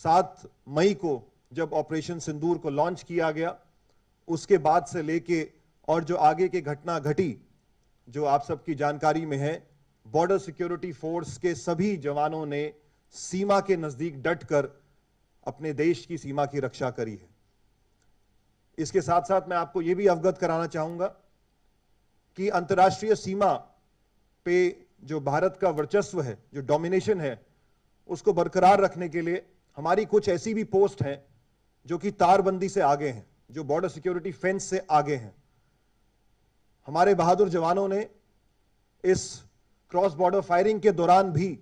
7 मई को जब ऑपरेशन सिंदूर को लॉन्च किया गया, उसके बाद से लेके और जो आगे की घटना घटी, जो आप सबकी जानकारी में है, बॉर्डर सिक्योरिटी फोर्स के सभी जवानों ने सीमा के नजदीक डटकर अपने देश की सीमा की रक्षा करी है। इसके साथ साथ मैं आपको यह भी अवगत कराना चाहूंगा कि अंतर्राष्ट्रीय सीमा पे जो भारत का वर्चस्व है, जो डोमिनेशन है, उसको बरकरार रखने के लिए हमारी कुछ ऐसी भी पोस्ट हैं जो कि तारबंदी से आगे हैं, जो बॉर्डर सिक्योरिटी फेंस से आगे हैं। हमारे बहादुर जवानों ने इस क्रॉस बॉर्डर फायरिंग के दौरान भी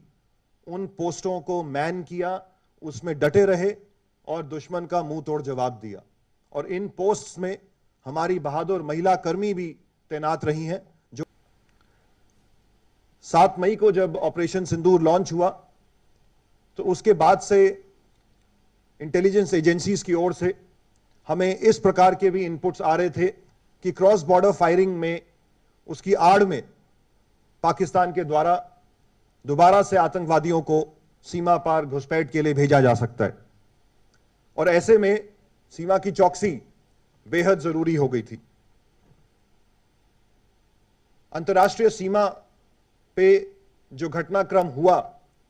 उन पोस्टों को मैन किया, उसमें डटे रहे और दुश्मन का मुंह तोड़ जवाब दिया। और इन पोस्ट्स में हमारी बहादुर महिला कर्मी भी तैनात रही हैं। जो 7 मई को जब ऑपरेशन सिंदूर लॉन्च हुआ, तो उसके बाद से इंटेलिजेंस एजेंसीज की ओर से हमें इस प्रकार के भी इनपुट्स आ रहे थे कि क्रॉस बॉर्डर फायरिंग में, उसकी आड़ में पाकिस्तान के द्वारा दोबारा से आतंकवादियों को सीमा पार घुसपैठ के लिए भेजा जा सकता है। और ऐसे में सीमा की चौकसी बेहद जरूरी हो गई थी। अंतर्राष्ट्रीय सीमा पे जो घटनाक्रम हुआ,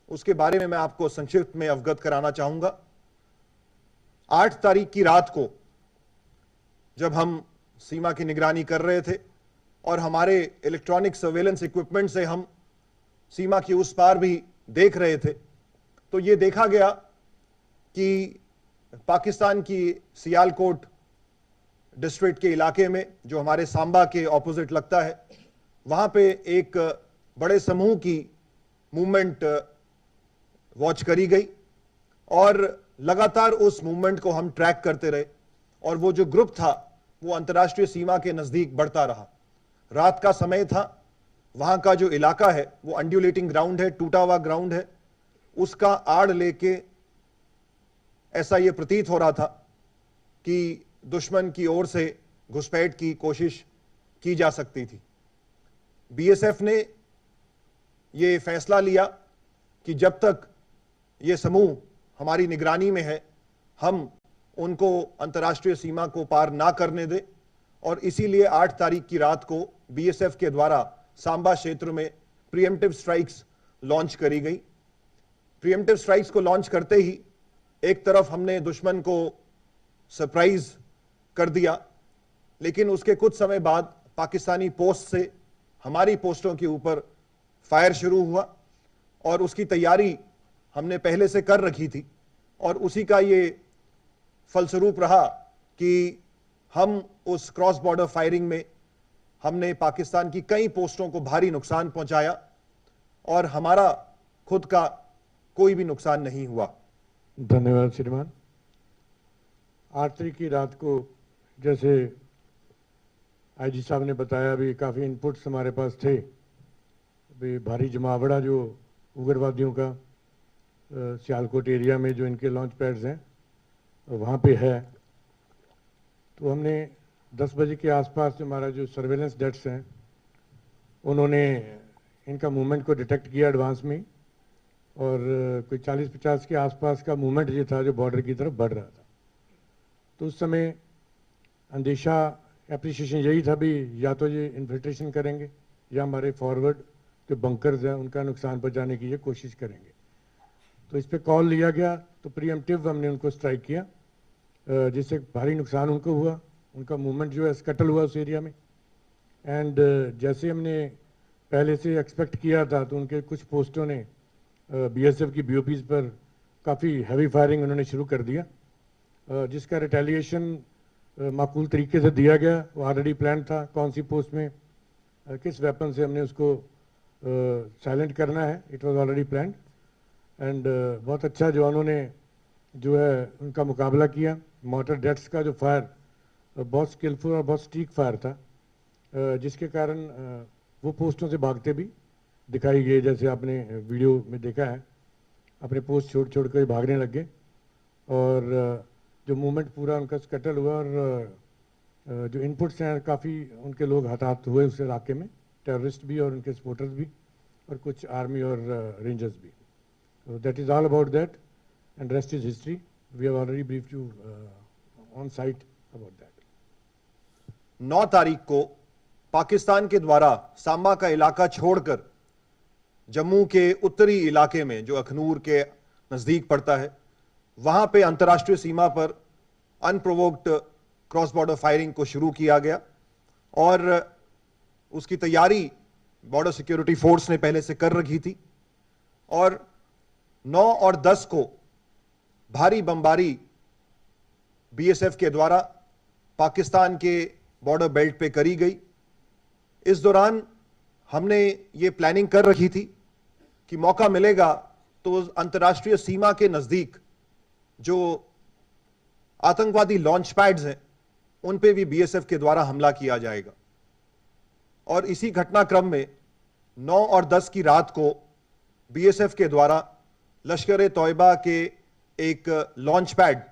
उसके बारे में मैं आपको संक्षिप्त में अवगत कराना चाहूंगा। 8 तारीख की रात को जब हम सीमा की निगरानी कर रहे थे और हमारे इलेक्ट्रॉनिक सर्वेलेंस इक्विपमेंट से हम सीमा की उस पार भी देख रहे थे, तो यह देखा गया कि पाकिस्तान की सियालकोट डिस्ट्रिक्ट के इलाके में, जो हमारे सांबा के ऑपोजिट लगता है, वहां पे एक बड़े समूह की मूवमेंट वॉच करी गई और लगातार उस मूवमेंट को हम ट्रैक करते रहे। और वो जो ग्रुप था वो अंतर्राष्ट्रीय सीमा के नजदीक बढ़ता रहा। रात का समय था, वहां का जो इलाका है वो अंड्यूलेटिंग ग्राउंड है, टूटा हुआ ग्राउंड है। उसका आड़ लेके ऐसा ये प्रतीत हो रहा था कि दुश्मन की ओर से घुसपैठ की कोशिश की जा सकती थी। बीएसएफ ने ये फैसला लिया कि जब तक ये समूह हमारी निगरानी में है, हम उनको अंतर्राष्ट्रीय सीमा को पार ना करने दें। और इसीलिए 8 तारीख की रात को बीएसएफ के द्वारा सांबा क्षेत्र में प्रीएम्प्टिव स्ट्राइक्स लॉन्च करी गई। प्रीएम्प्टिव स्ट्राइक्स को लॉन्च करते ही एक तरफ हमने दुश्मन को सरप्राइज कर दिया, लेकिन उसके कुछ समय बाद पाकिस्तानी पोस्ट से हमारी पोस्टों के ऊपर फायर शुरू हुआ और उसकी तैयारी हमने पहले से कर रखी थी। और उसी का ये फलस्वरूप रहा कि हम उस क्रॉस बॉर्डर फायरिंग में हमने पाकिस्तान की कई पोस्टों को भारी नुकसान पहुंचाया और हमारा खुद का कोई भी नुकसान नहीं हुआ। धन्यवाद श्रीमान। 8 तारीख की रात को जैसे आईजी साहब ने बताया, अभी काफ़ी इनपुट्स हमारे पास थे। अभी भारी जमावड़ा जो उग्रवादियों का सियालकोट एरिया में जो इनके लॉन्च पैड्स हैं वहाँ पे है। तो हमने 10 बजे के आसपास जो हमारा जो सर्वेलेंस डेट्स हैं, उन्होंने इनका मूवमेंट को डिटेक्ट किया एडवांस में, और कोई 40-50 के आसपास का मूवमेंट ये था जो बॉर्डर की तरफ बढ़ रहा था। तो उस समय अंदेशा, एप्रिसिएशन यही था भी या तो ये इन्फिल्ट्रेशन करेंगे या हमारे फॉरवर्ड जो बंकर्स हैं उनका नुकसान पहुंचाने की ये कोशिश करेंगे। तो इस पे कॉल लिया गया, तो प्रीएम्प्टिव हमने उनको स्ट्राइक किया, जिससे भारी नुकसान उनको हुआ। उनका मूवमेंट जो है स्कटल हुआ उस एरिया में। एंड जैसे हमने पहले से एक्सपेक्ट किया था, तो उनके कुछ पोस्टों ने बीएसएफ की बीओपीज पर काफ़ी हैवी फायरिंग उन्होंने शुरू कर दिया, जिसका रिटेलिएशन माकूल तरीके से दिया गया। वो ऑलरेडी प्लान था कौन सी पोस्ट में किस वेपन से हमने उसको साइलेंट करना है। It was already planned. And बहुत अच्छा जवानों ने जो है उनका मुकाबला किया। मोटर डेट्स का जो फायर बहुत स्किलफुल और बहुत स्टीक फायर था, जिसके कारण वो पोस्टों से भागते भी दिखाई गए, जैसे आपने वीडियो में देखा है। अपने पोस्ट छोड़ छोड़ कर भागने लग गए और जो मूवमेंट पूरा उनका स्कटल हुआ। और जो इनपुट्स हैं, काफ़ी उनके लोग हताहत हुए उस इलाके में, टेररिस्ट भी और उनके सपोर्टर्स भी, और कुछ आर्मी और रेंजर्स भी। That is all about that. and rest is history. We have already briefed you on site about that. 9 तारीख को पाकिस्तान के द्वारा सांबा का इलाका छोड़कर जम्मू के उत्तरी इलाके में जो अखनूर के नजदीक पड़ता है, वहां पे अंतर्राष्ट्रीय सीमा पर अनप्रोवोक्ड क्रॉस बॉर्डर फायरिंग को शुरू किया गया और उसकी तैयारी बॉर्डर सिक्योरिटी फोर्स ने पहले से कर रखी थी और 9 और 10 को भारी बमबारी बीएसएफ के द्वारा पाकिस्तान के बॉर्डर बेल्ट पे करी गई। इस दौरान हमने ये प्लानिंग कर रखी थी कि मौका मिलेगा तो अंतर्राष्ट्रीय सीमा के नजदीक जो आतंकवादी लॉन्च पैड्स हैं उन पे भी बीएसएफ के द्वारा हमला किया जाएगा और इसी घटनाक्रम में 9 और 10 की रात को बीएसएफ के द्वारा लश्कर तौयबा के एक लॉन्च पैड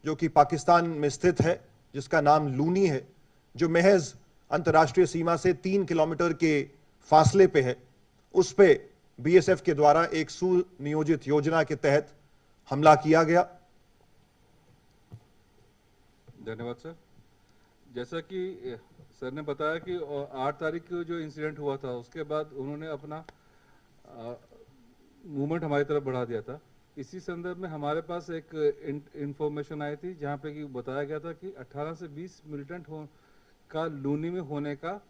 जो कि पाकिस्तान में स्थित है, जिसका नाम लूनी है, जो महज अंतर्राष्ट्रीय सीमा से 3 किलोमीटर के फासले पे है, उस पे बीएसएफ के द्वारा एक सुनियोजित योजना के तहत हमला किया गया। धन्यवाद सर। जैसा कि सर ने बताया कि 8 तारीख को जो इंसिडेंट हुआ था उसके बाद उन्होंने अपना मूवमेंट हमारी तरफ बढ़ा दिया था। इसी संदर्भ में हमारे पास एक इंफॉर्मेशन आई थी जहाँ पे कि बताया गया था कि 18 से 20 मिलिटेंट का लूनी में होने का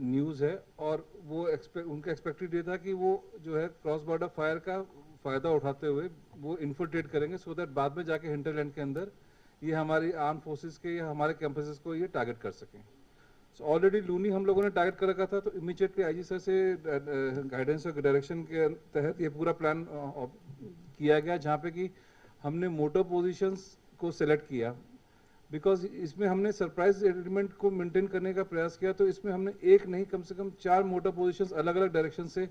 न्यूज़ है और वो उनका एक्सपेक्टेड ये था कि वो जो है क्रॉस बॉर्डर फायर का फ़ायदा उठाते हुए वो इन्फिल्ट्रेट करेंगे सो दैट बाद में जाके हिंटरलैंड के अंदर ये हमारी आर्म फोर्सेस के या हमारे कैंपसेस को ये टारगेट कर सकें। सो ऑलरेडी लूनी हम लोगों ने टारगेट कर रखा था, तो इमीडिएटली आईजी सर से गाइडेंस और डायरेक्शन के तहत ये पूरा प्लान किया गया, जहाँ पे कि हमने मोटर पोजीशंस को सिलेक्ट किया बिकॉज इसमें हमने सरप्राइज एलिमेंट को मेंटेन करने का प्रयास किया। तो इसमें हमने एक नहीं कम से कम 4 मोटर पोजीशंस अलग अलग डायरेक्शन से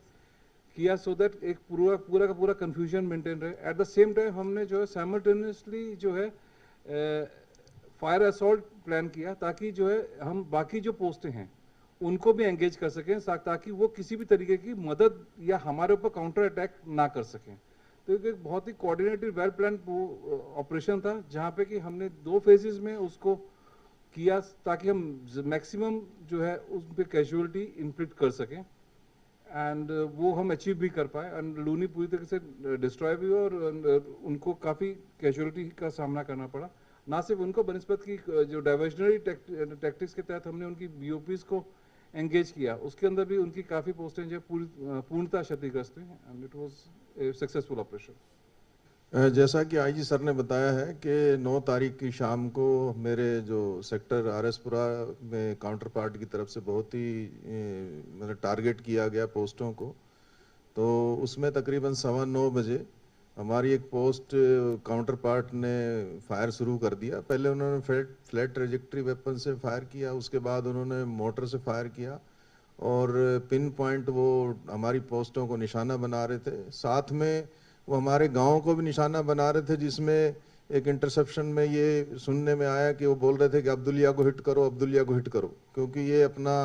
किया सो दैट एक पूरा का पूरा कंफ्यूजन मेंटेन रहे। एट द सेम टाइम हमने जो है साइमल्टेनियसली जो है फायर असॉल्ट प्लान किया ताकि जो है हम बाकी जो पोस्टें हैं उनको भी एंगेज कर सकें ताकि वो किसी भी तरीके की मदद या हमारे ऊपर काउंटर अटैक ना कर सकें। तो एक बहुत ही कोऑर्डिनेटेड वेल प्लान ऑपरेशन था जहाँ पे कि हमने 2 फेजेस में उसको किया ताकि हम मैक्सिमम जो है उस पर कैजुअलिटी इन्फ्लिक्ट कर सकें एंड वो हम अचीव भी कर पाए एंड लूनी पूरी तरीके से डिस्ट्रॉय भी हुआ और उनको काफ़ी कैजुअलिटी का सामना करना पड़ा। ना सिर्फ उनको बनस्पत की जो डाइवर्जनरी टैक्टिक्स के तहत हमने उनकी बीओपीज को एंगेज किया, उसके अंदर भी उनकी काफ़ी पोस्टें जो पूर्णतः क्षतिग्रस्त हुई and it was a successful operation. जैसा कि आईजी सर ने बताया है कि 9 तारीख की शाम को मेरे जो सेक्टर आरएसपुरा में काउंटर पार्ट की तरफ से बहुत ही मतलब टारगेट किया गया पोस्टों को। तो उसमें तकरीबन 9:15 बजे हमारी एक पोस्ट काउंटर पार्ट ने फायर शुरू कर दिया। पहले उन्होंने फ्लैट ट्रेजेक्ट्री वेपन से फायर किया, उसके बाद उन्होंने मोटर से फायर किया और पिन पॉइंट वो हमारी पोस्टों को निशाना बना रहे थे। साथ में वो हमारे गाँव को भी निशाना बना रहे थे, जिसमें एक इंटरसेप्शन में ये सुनने में आया कि वो बोल रहे थे कि अब्दुलिया को हिट करो, अब्दुलिया को हिट करो, क्योंकि ये अपना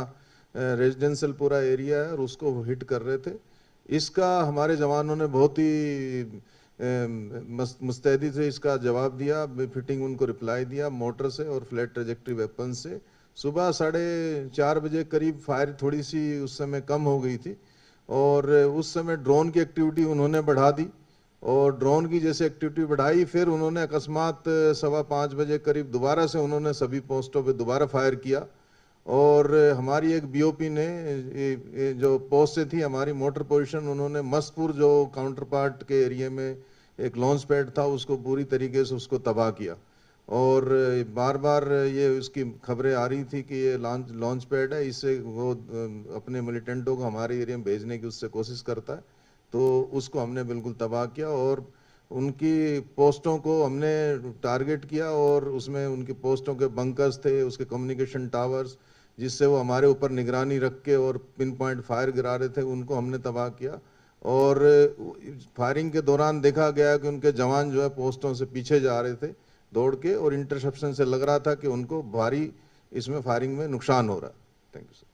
रेजिडेंशियल पूरा एरिया है और उसको हिट कर रहे थे। इसका हमारे जवानों ने बहुत ही मुस्तैदी से इसका जवाब दिया, फिटिंग उनको रिप्लाई दिया मोटर से और फ्लैट ट्रेजेक्ट्री वेपन से। सुबह 4:30 बजे करीब फायर थोड़ी सी उस समय कम हो गई थी और उस समय ड्रोन की एक्टिविटी उन्होंने बढ़ा दी और ड्रोन की जैसे एक्टिविटी बढ़ाई फिर उन्होंने अकस्मात 5:15 बजे करीब दोबारा से उन्होंने सभी पोस्टों पे दोबारा फायर किया और हमारी एक बीओपी ने जो पोस्ट से थी हमारी मोटर पोजीशन, उन्होंने मस्तपुर जो काउंटर पार्ट के एरिया में एक लॉन्च पैड था उसको पूरी तरीके से उसको तबाह किया और बार बार ये उसकी खबरें आ रही थी कि ये लॉन्च पैड है, इससे वो अपने मिलिटेंटों को हमारे एरिया में भेजने की उससे कोशिश करता है। तो उसको हमने बिल्कुल तबाह किया और उनकी पोस्टों को हमने टारगेट किया और उसमें उनकी पोस्टों के बंकर्स थे, उसके कम्युनिकेशन टावर्स, जिससे वो हमारे ऊपर निगरानी रख के और पिन पॉइंट फायर गिरा रहे थे, उनको हमने तबाह किया। और फायरिंग के दौरान देखा गया कि उनके जवान जो है पोस्टों से पीछे जा रहे थे दौड़ के और इंटरसेप्शन से लग रहा था कि उनको भारी इसमें फायरिंग में नुकसान हो रहा है। Thank you sir.